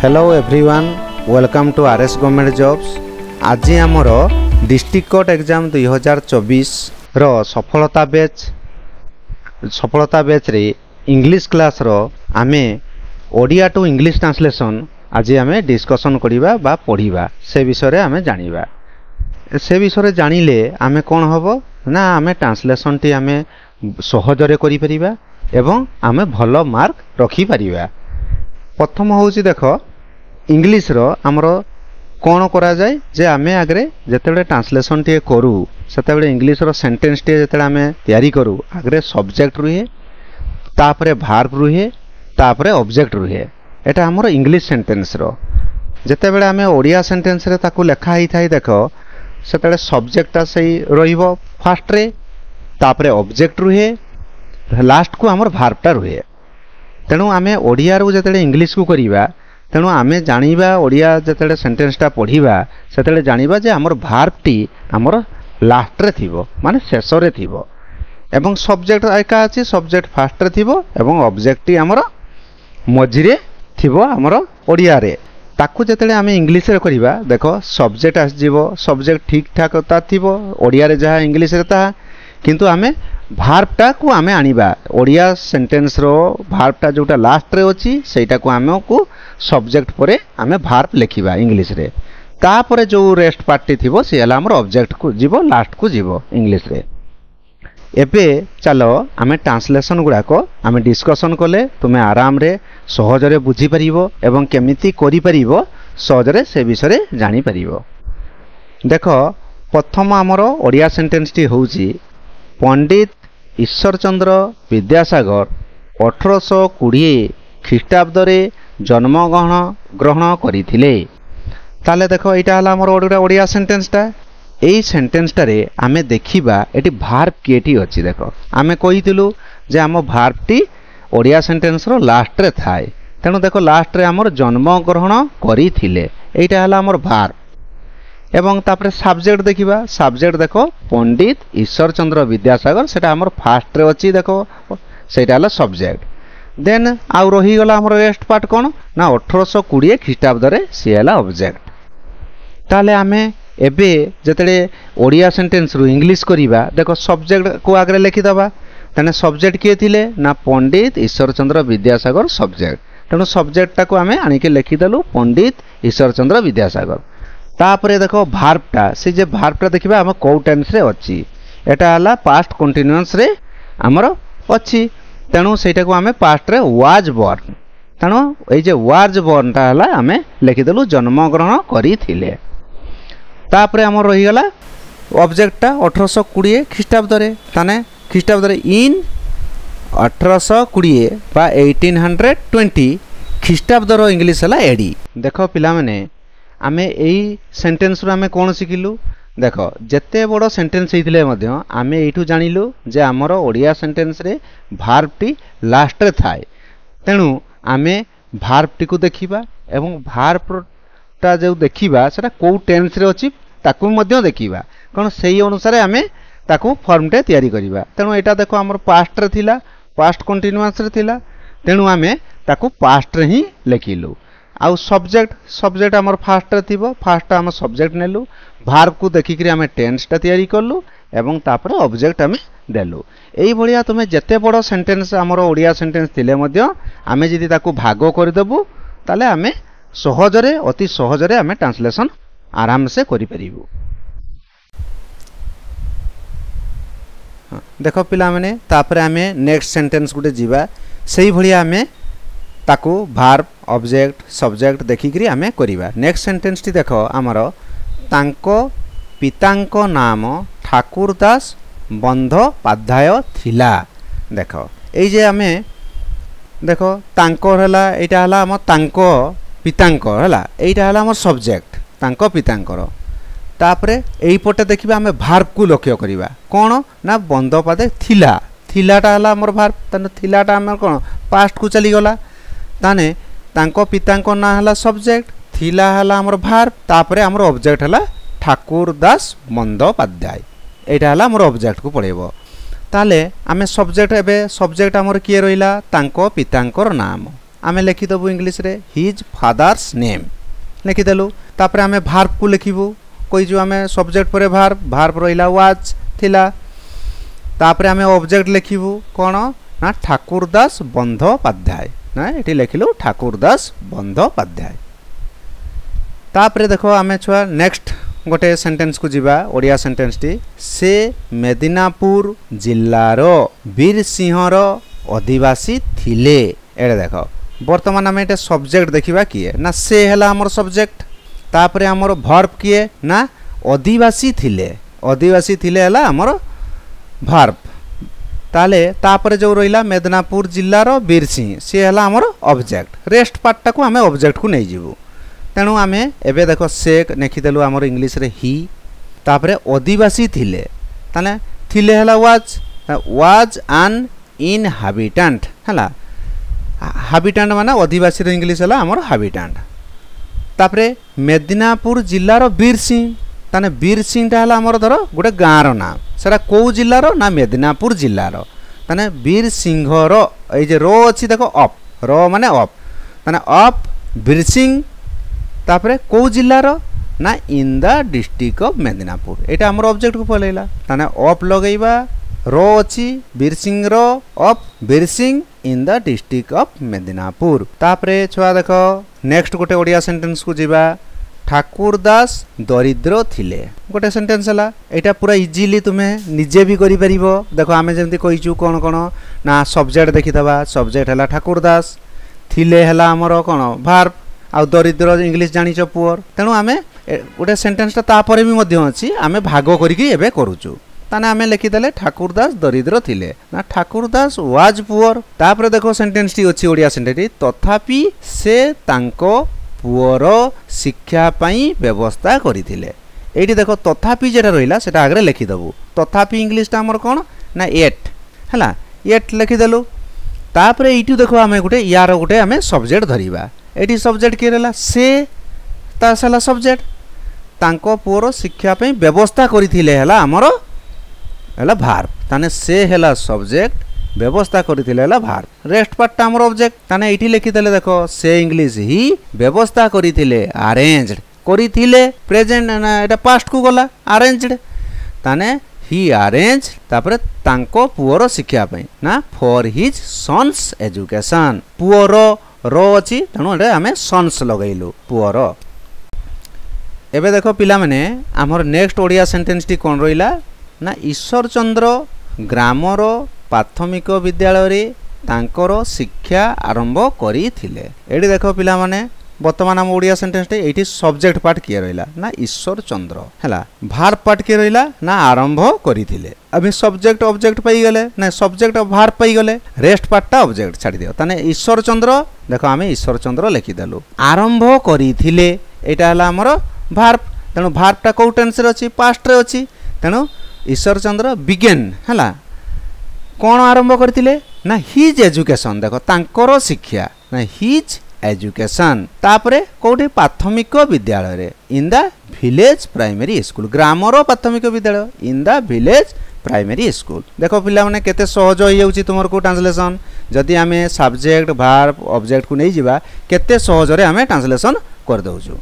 Hello everyone welcome to RS government jobs. आज आमर district court exam 2024 रो सफलता batch रे इंग्लिश क्लास रो आमे ओडिया टू इंग्लिश ट्रांसलेशन आज आमे डिस्कशन करिबा बा पढ़िबा से विषय रे आमे जानिबा। से विषय जानिले आमे कोन हबो ना आमे ट्रांसलेशन टी आमे सहजरे करि परिबा एवं आमे भलो मार्क रखि परिबा। प्रथम होउची देखो इंग्लिश रो हमरो कोन करा जाय जे आमे आगरे जेतेबे ट्रांसलेशन टी करू सेतेबे इंग्लिश रो सेंटेंस टी जेतेबे आमे तयारी करू आगरे सब्जेक्ट रुहे तापरे वर्ब रुहे तापरे ऑब्जेक्ट रुहे। एटा हमरो इंग्लिश सेंटेंस रो जेतेबे आमे ओडिया सेंटेंस रे ताकू लेखा ही थाई देखो सेतेबे सब्जेक्ट ता सही रहिबो फर्स्ट रे तापरे ऑब्जेक्ट रुहे लास्ट को हमर वर्ब ता रुहे। तेणु आमे ओडिया रो जेतेबे इंग्लिश को करिबा तेणु आमे जानिबा ओडिया जेतेबे सेंटेंस ता पढ़िबा सेतेबे जानिबा जे हमर वर्ब टी हमर लास्ट रे थिबो माने शेष रे थिबो एवं सब्जेक्ट एका अछि सब्जेक्ट फर्स्ट रे थिबो एवं ऑब्जेक्ट टी हमर मझी रे थिबो हमर ओडिया रे। ताकू जेतेबे आमे इंग्लिश रे करिबा देखो सब्जेक्ट आस जीवो सब्जेक्ट ठीक ठाक ता थिबो ओडिया रे जहा इंग्लिश रे ता किंतु आमे वर्ब टा को आमे आनिबा ओडिया सेंटेंस रो वर्ब टा जोटा लास्ट रे अछि सेटा को आमे को सब्जेक्ट परे आमे वर्ब लिखिबा इंग्लिश रे तापरे जो रेस्ट पार्ट थिबो से हला हमर ऑब्जेक्ट को जीवो लास्ट को जीवो इंग्लिश रे। एबे चलो आमे ट्रांसलेशन गुडा को आमे डिस्कशन कले तुमे आराम रे सहज रे बुझी परिबो एवं केमिति करि परिबो सहज रे से विषय रे जानि परिबो। देखो प्रथम हमर ओडिया सेंटेंस टी होउची पंडित ईश्वरचंद्र विद्यासागर 1820 ख्रीष्टाब्द रे जन्म ग्रहण करिथिले। ताले देखो एटा हला हमर ओडिया सेंटेंस टा एई सेंटेंस टा रे आमे देखिबा एटी वर्ब केटी अछि। देखो आमे कहितिलु जे हम वर्ब टी ओडिया सेंटेंस रो लास्ट रे थाए तेनु देखो लास्ट रे हमर जन्म ग्रहण करिथिले एटा हला हमर वर्ब एवं तापरे सब्जेक्ट देखिबा सब्जेक्ट देखो पंडित ईश्वरचंद्र विद्यासागर सेटा हमर फर्स्ट रे अछि देखो सेटा हला सब्जेक्ट देन आउ रही गला हमर रेस्ट पार्ट कोन ना 1820 ख्रीष्टाब्द रे से हला ऑब्जेक्ट। ताले आमे एबे जतेले ओडिया सेंटेंस रु इंग्लिश करिबा देखो सब्जेक्ट को आगरे लिखि दबा तने सब्जेक्ट के थिले ना पंडित ईश्वरचंद्र विद्यासागर सब्जेक्ट तेनु सब्जेक्ट टा को आमे आनि के लिखि दलु पंडित ईश्वरचंद्र विद्यासागर। तापरे देखो वर्ब टा से जे वर्ब टा देखिबा हम को टेंस रे अछि एटा हला पास्ट कंटीन्यूअस रे हमर अछि तेनु सेटा को हमें पास्ट रे वाज बोर्न तेनु ए जे वाज बोर्न टा हला हमें लिखि दलु जन्म ग्रहण करिथिले। तापरे हमर रही गला ऑब्जेक्ट टा 1820 ख्रीष्टाब्द रे ताने ख्रीष्टाब्द रे इन 1820 बा 1820 ख्रीष्टाब्द रो इंग्लिश हला एडी। देखो पिला माने आमे एई सेंटेंस रो आमे कोन सिखिलु देखो जेते बड़ो सेंटेंस हेतिले मध्य आमे एठू जानिलु जे हमर ओडिया सेंटेंस रे वर्ब टी लास्ट रे थाए तेनु आमे वर्ब टी को देखिबा एवं वर्ब टा जो देखिबा सेटा को टेंस रे अछि ताकू मध्य देखिबा कोन सेही अनुसार आमे ताकू फॉर्म टे तयारी करिबा। तेनु एटा देखो हमर पास्ट रे थिला पास्ट कंटीन्यूअस रे थिला तेनु आमे ताकू पास्ट रे ही लिखिलु। आउ सब्जेक्ट हमर फास्ट रे थिबो फास्ट हम सब्जेक्ट नेलु वर्ब को देखिकरी हमें टेंस ता तयारी करलु एवं तापर ऑब्जेक्ट हमें देलु। एई भलिया तुमे जते बड़ो सेंटेंस हमर ओडिया सेंटेंस थिले मध्य हमें जदि ताकू भागो कर देबु ताले हमें सहजरे अति सहजरे हमें ट्रांसलेशन आराम से करि परिबु। देखो पिला माने तापर हमें नेक्स्ट सेंटेंस गुटे जीवा सेही भलिया हमें ताकू वर्ब ऑब्जेक्ट सब्जेक्ट देखिकरी आमे करिबा। नेक्स्ट सेंटेंस टी देखो हमरो तांको पितांको नाम ठाकुर दास बंदोपाध्याय थिला। देखो ए जे आमे देखो तांको हला एटा हला हम तांको पितांको हला एटा हला हमर सब्जेक्ट तांको पितांकर तापरे एई पटे देखिबा हमें वर्ब को लक्ष्य करिबा कोन ना बंदोपाध्याय थिला थिलाटा हला हमर वर्ब तने थिलाटा हमर कोन पास्ट को चली गला ताने तांको पितांको ना हला सब्जेक्ट थिला हला हमर वर्ब तापरे हमर ऑब्जेक्ट हला ठाकुर दास बंदोपाध्याय एटा हला हमर ऑब्जेक्ट को पड़ेबो। ताले आमे सब्जेक्ट एबे सब्जेक्ट हमर किए रहिला तांको पितांकर नाम आमे लिखिदेबू इंग्लिश रे हिज फादर्स नेम लिखिदेलु तापर आमे भार्ब को लिखिबू कोई जो आमे सब्जेक्ट पर भार्ब रहिला वाज थिला तापर आमे ऑब्जेक्ट लिखिबू कोन ना ठाकुरदास बंदोपाध्याय ना एठी लिखिलु ठाकुरदास बंदोपाध्याय तापर देखो आमे छुआ नेक्स्ट गोटे सेंटेंस को जीवा ओडिया सेंटेंस टी से मेदिनापुर जिल्लार वीर सिंहर अधिवासी थिले एडे देखो वर्तमान आमे एटा सब्जेक्ट देखिबा किए ना से हला हमर सब्जेक्ट तापर हमर वर्ब किए ना अधिवासी थिले हला हमर वर्ब ताले तापर जो रहिला मेदिनापुर जिल्लार वीर सिंह से हला हमर ऑब्जेक्ट रेस्ट पार्ट को आमे ऑब्जेक्ट को नै जीवु तेणु आमे एबे देखो से लिखिदेलु हमर इंग्लिश रे ही तापर अधिवासी थिले ताने थिले हला वाज एन इनहाबिटेंट हला हाबिटेंट माने अधिवासी रे इंग्लिश हला हमर हाबिटेंट तापरे मेदिनापुर जिल्लार वीर सिंह ताने वीर सिंह ता हला हमर धर गोटे गाँव रो नाम सेटा को जिल्लार ना मेदिनापुर जिल्लार ताने वीर सिंह रो ए जे रो अछि देखो अप रो माने अप ताने अप वीर सिंह तापरे को जिल्लार ना इन द डिस्ट्रिक्ट ऑफ मेदिनापुर एटा हमर ऑब्जेक्ट को पलेला ताने अप लगेइबा रो अछि वीर सिंह रो अप Veer Singh in the district of Medinipur तापरे छुआ देखो नेक्स्ट गोटे ओडिया सेंटेंस को जीवा ठाकुरदास दरिद्र थिले गोटे सेंटेंस हला एटा पूरा इजीली तुमे निजे भी करि परिबो देखो आमे जेमति कहिचू कोन कोन ना सब्जेक्ट देखितबा सब्जेक्ट हला ठाकुरदास थिले हला हमर कोन वर्ब आ दरिद्र इंग्लिश जानिचो पुअर तेनु आमे गोटे सेंटेंस ता तापरे भी मध्य अछि आमे भागो करिकि एबे करूचू ताने आमे लिखिदेले ठाकुरदास दरिद्र थिले ना ठाकुरदास वाज पुअर तापर देखो सेंटेंस टी अछि ओडिया सेंटेंस तथापि से तांको पुअर शिक्षा पई व्यवस्था करिथिले एठी देखो तथापि जेटा रहिला सेटा आगरे लिखिदबू तथापि इंग्लिश ता हमर कोन ना एट हला एट लिखिदेलु तापर एठी देखो आमे गुटे यार गुटे आमे सब्जेक्ट धरिबा एठी सब्जेक्ट के रहला से ता सला सब्जेक्ट तांको पुअर शिक्षा पई व्यवस्था करिथिले हला हमर हला भार्ब ताने से हला सब्जेक्ट व्यवस्था करिथिले हला भार्ब रेस्ट पार्ट हमर ऑब्जेक्ट ताने एठी लिखिदेले देखो से इंग्लिश ही व्यवस्था करिथिले अरेंज्ड करिथिले प्रेजेंट ना एटा पास्ट को गला अरेंज्ड ताने ही अरेंज तापर तांको पुअर शिक्षा पई ना for his son's education poor रो अछि तनो एटा हमें सन्स लगैलु पुअर एबे देखो पिला माने हमर नेक्स्ट ओडिया सेंटेंस टी कोन रहिला ना ईश्वर चंद्र ग्रामर प्राथमिक विद्यालय रे तांकर शिक्षा आरंभ करिथिले एडी देखो पिला माने वर्तमान हम ओडिया सेंटेंस टे एठी सब्जेक्ट पार्ट किए रहिला ना ईश्वर चंद्र हला भार्ब पार्ट किए रहिला ना आरंभ करिथिले अभी सब्जेक्ट ऑब्जेक्ट पाई गले ना सब्जेक्ट और भार्ब पाई गले रेस्ट पार्ट ता ऑब्जेक्ट छाडी दियो तने ईश्वर चंद्र देखो हमें ईश्वर चंद्र लिखि देलु आरंभ करिथिले एटा हला हमर भार्ब तनो भार्ब ता को टेंस रे अछि पास्ट रे अछि तनो ईश्वर चंद्र बिगेन हला कोन आरंभ करथिले ना हिज एजुकेशन देखो तांकर शिक्षा ना हिज एजुकेशन तापरे कोठी प्राथमिक विद्यालय रे in the village primary school grammar प्राथमिक विद्यालय in the village primary school देखो पिला माने केते सहज होई जाउची तुमर को ट्रांसलेशन जदी हमें सब्जेक्ट वर्ब ऑब्जेक्ट को नै जिबा केते सहज रे हमें ट्रांसलेशन कर दउछु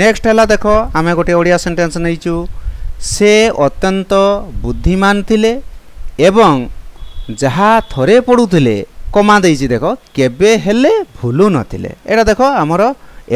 नेक्स्ट हला देखो हमें गोटे ओडिया सेंटेंस नैचू से अत्यंत बुद्धिमान थिले एवं जहा थरे पडुथिले कमा देइछि देखो केबे हेले भूलु नथिले एटा देखो हमर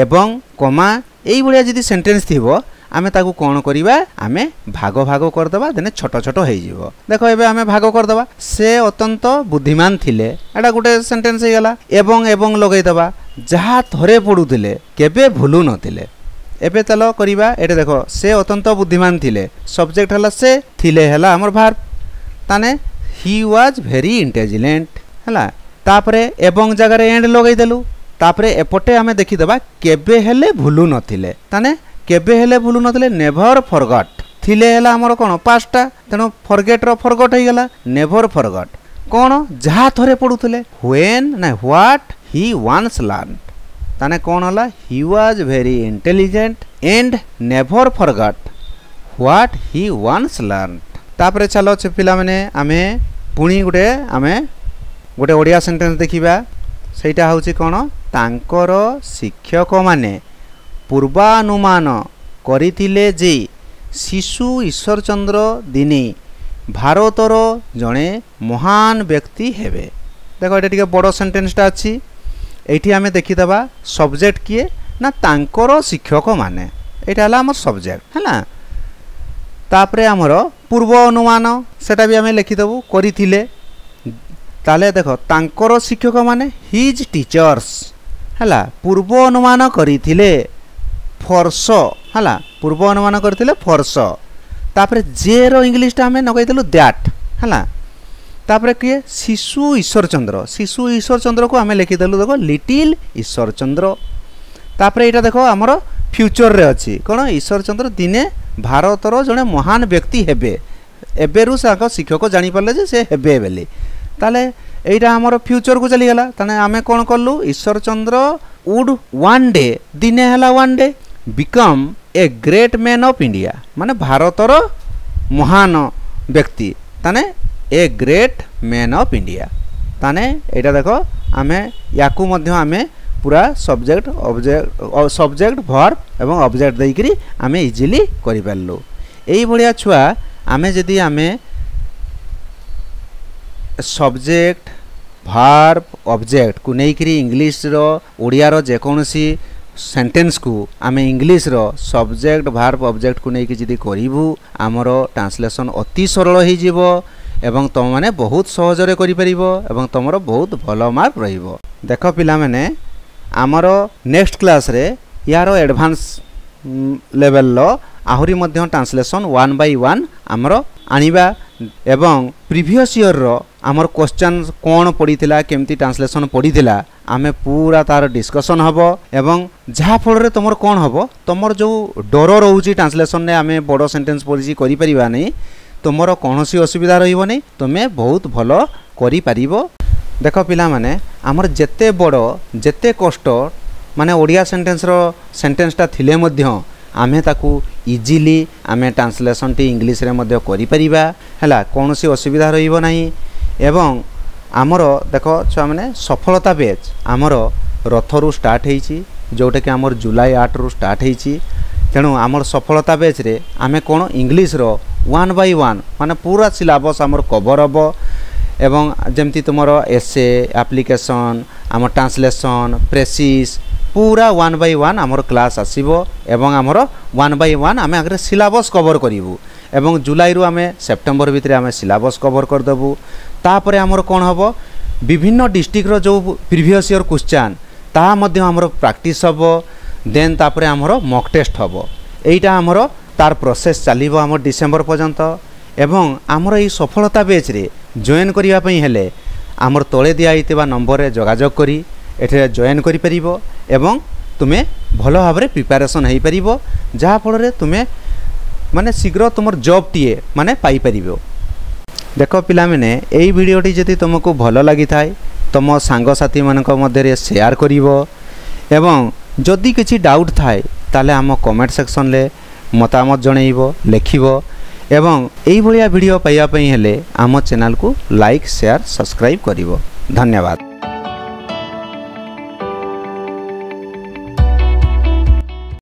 एवं कमा एई बढिया जदी सेंटेंस थिबो आमे ताकू कोन करिबा आमे भाग भाग कर दबा देने छोट छोट हेइ जिवो देखो एबे आमे भाग कर दबा से अत्यंत बुद्धिमान थिले एटा गुटे सेंटेंस हे गला एवं लगै दबा जहा थरे पडुथिले केबे भूलु नथिले एबे चलो करिबा एटे देखो से अत्यंत बुद्धिमान थिले सब्जेक्ट हला से थिले हला हमर भार्ब ताने ही वाज वेरी इंटेलिजेंट हला तापरे एवं जगह रे एंड लगै देलु तापरे एपटे हमें देखि दबा केबे हेले भूलु नथिले ताने केबे हेले भूलु नथिले नेवर फॉरगॉट थिले हला हमर कोन पास्टा तनो फॉरगेट रो फॉरगॉट हे गला नेवर फॉरगॉट कोन जहा थरे पडुथिले व्हेन ना व्हाट ही वन्स लर्न ताने कोन हला he was very intelligent and never forgot what he once learn तापरे चलो छ पिला माने आमे पुणी गुटे आमे गोटे ओडिया सेंटेंस देखिबा सेटा होउची कोन तांकर शिक्षक माने पूर्वानुमान करिथिले जे शिशु ईश्वरचंद्र दिने भारतर जड़े महान व्यक्ति हेबे। देखो ये टिके बड़ सेंटेंसटा अच्छी एठी आमे देखिदबा सब्जेक्ट किए ना तांकर शिक्षक माने एटा हला हमर सब्जेक्ट है ना। तापरे हमर पूर्व अनुमान सेटा भी आमे लिखिदबु करिथिले ताले देखो तांकर शिक्षक माने हिज टीचर्स हला पूर्व अनुमान करिथिले फॉर्स हला पूर्व अनुमान करथिले फॉर्स तापरे जे रो इंग्लिश टा हमें नगैतलु दैट हला तापरे किए शिशु ईश्वर चंद्र को हमें लिखि देलु देखो लिटिल ईश्वर चंद्र तापरे एटा देखो हमर फ्यूचर रे अछि कोन ईश्वर चंद्र दिने भारतर जने महान व्यक्ति हेबे एबेरु साको शिक्षक जानि परले जे से हेबे बेली ताले एटा हमर फ्यूचर को चली गेला तने हमें कोन करलु Ishwar Chandra would one day दिने हला one day become a great man of India माने भारतर महान व्यक्ति ताने a great man of India ताने एटा देखो आमे याकू मध्य आमे पूरा सब्जेक्ट वर्ब एवं ऑब्जेक्ट देइकरी आमे इजीली करि पारलु। एई भलिया छुआ आमे जदी आमे सब्जेक्ट वर्ब ऑब्जेक्ट को नेइकरी इंग्लिश रो ओडिया रो जे कोनसी सेंटेंस को आमे इंग्लिश रो सब्जेक्ट वर्ब ऑब्जेक्ट को नेइकि जदी करिवु हमरो ट्रांसलेशन अति सरल होई जिवो एवं तुम माने बहुत सहजरे करि परिबो एवं तुमरो बहुत भलो मार्क रहिबो। देखो पिला माने आमरो नेक्स्ट क्लास रे यारो एडवांस लेवल लो आहुरी मध्य ट्रांसलेशन 1 बाय 1 हमरो आनिबा एवं प्रीवियस ईयर रो हमर क्वेश्चन कोन पडिथिला केमती ट्रांसलेशन पडिथिला आमे पूरा तार डिस्कशन हबो एवं जहा फल रे तमर कोन हबो तमर जो डर रहउची ट्रांसलेशन ने आमे बडो सेंटेंस पडिची करि परिबा नै तुमर कौनसी असुविधा रहिबो नै तुमे बहुत भलो करि परिबो। देखो पिला माने हमर जेते बड़ो जेते कष्ट माने ओडिया सेंटेंसटा थिले मध्य आमे ताकू इजीली आमे ट्रांसलेशन टी इंग्लिश रे मध्य करि परिबा हला कौनसी असुविधा रहिबो नै एवं आमरो देखो छुआ माने सफलता बैच आमरो रथरु स्टार्ट हेची जोटा कि आमर जुलाई 8 रु स्टार्ट हेची तेणु आमर सफलता बैच रे आमे कोन इंग्लिश रो 1 बाय 1 माने पूरा सिलेबस आमर कवर हबो एवं जेमती तुमरो एसे एप्लीकेशन आमर ट्रांसलेशन प्रेसिस पूरा 1 बाय 1 आमर क्लास आसीबो एवं आमर 1 बाय 1 आमे आगरे सिलेबस कवर करिवु एवं जुलाई रु आमे सेप्टेम्बर भितर आमे सिलेबस कवर कर देबु तापरे आमर कोन हबो विभिन्न डिस्ट्रिक्ट रो जो प्रीवियस ईयर क्वेश्चन ता मध्य आमर प्रैक्टिस हबो देन तापरे आमर मॉक टेस्ट हबो एटा आमर तार प्रोसेस चलिबो आमर डिसेंबर पर्यंत एवं आमर ई सफलता बैच रे जॉइन करिया पई हेले आमर तळे दिया आइतबा नंबर रे जोगाजोग करी एठे जॉइन करि परिबो एवं तुमे भलो भाबरे प्रिपरेशन हेई परिबो जहा फल रे तुमे माने शीघ्र तुमर जॉब टीए माने पाई परिबो। देखो पिला माने एई वीडियोटी जति तुमको भलो लागि थाय तुम सांग साथी मानक मध्य रे शेयर करिवो एवं जदि किछि डाउट थाय ताले हम कमेंट सेक्शन ले मतामत जणैबो लेखिबो एवं एई भलिया वीडियो पाइबा पई हेले आम चैनल को लाइक शेयर सब्सक्राइब करिवो। धन्यवाद।